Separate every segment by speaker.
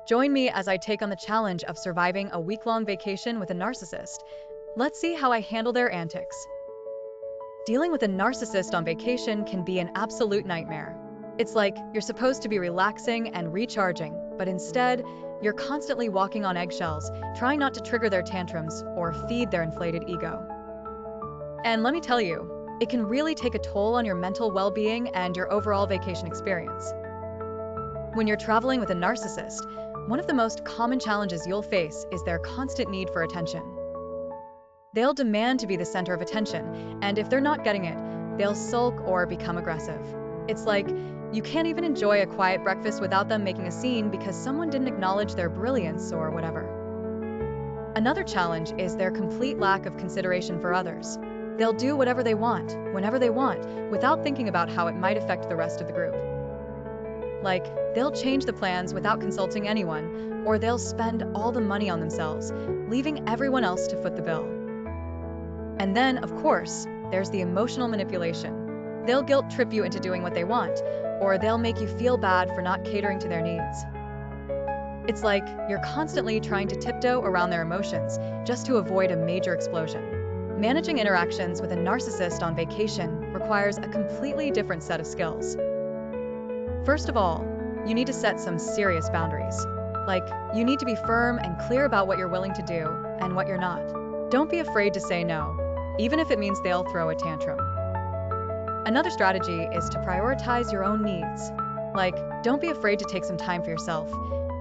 Speaker 1: Join me as I take on the challenge of surviving a week-long vacation with a narcissist. Let's see how I handle their antics. Dealing with a narcissist on vacation can be an absolute nightmare. It's like you're supposed to be relaxing and recharging, but instead, you're constantly walking on eggshells, trying not to trigger their tantrums or feed their inflated ego. And let me tell you, it can really take a toll on your mental well-being and your overall vacation experience. When you're traveling with a narcissist, one of the most common challenges you'll face is their constant need for attention. They'll demand to be the center of attention, and if they're not getting it, they'll sulk or become aggressive. It's like you can't even enjoy a quiet breakfast without them making a scene because someone didn't acknowledge their brilliance or whatever. Another challenge is their complete lack of consideration for others. They'll do whatever they want, whenever they want, without thinking about how it might affect the rest of the group. Like, they'll change the plans without consulting anyone, or they'll spend all the money on themselves, leaving everyone else to foot the bill. And then, of course, there's the emotional manipulation. They'll guilt trip you into doing what they want, or they'll make you feel bad for not catering to their needs. It's like you're constantly trying to tiptoe around their emotions just to avoid a major explosion. Managing interactions with a narcissist on vacation requires a completely different set of skills. First of all, you need to set some serious boundaries. Like, you need to be firm and clear about what you're willing to do and what you're not. Don't be afraid to say no, even if it means they'll throw a tantrum. Another strategy is to prioritize your own needs. Like, don't be afraid to take some time for yourself,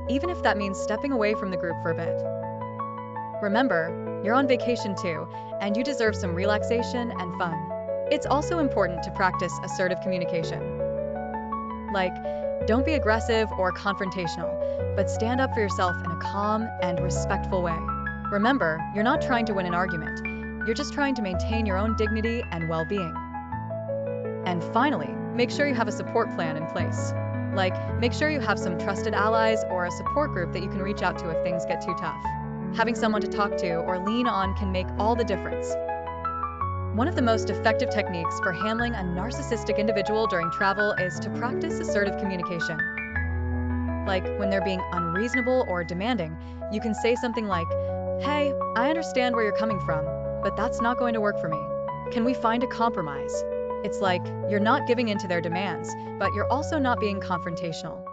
Speaker 1: even if that means stepping away from the group for a bit. Remember, you're on vacation too, and you deserve some relaxation and fun. It's also important to practice assertive communication. Like, don't be aggressive or confrontational, but stand up for yourself in a calm and respectful way. Remember, you're not trying to win an argument. You're just trying to maintain your own dignity and well-being. And finally, make sure you have a support plan in place. Like, make sure you have some trusted allies or a support group that you can reach out to if things get too tough. Having someone to talk to or lean on can make all the difference. One of the most effective techniques for handling a narcissistic individual during travel is to practice assertive communication. Like, when they're being unreasonable or demanding, you can say something like, "Hey, I understand where you're coming from, but that's not going to work for me. Can we find a compromise?" It's like you're not giving in to their demands, but you're also not being confrontational.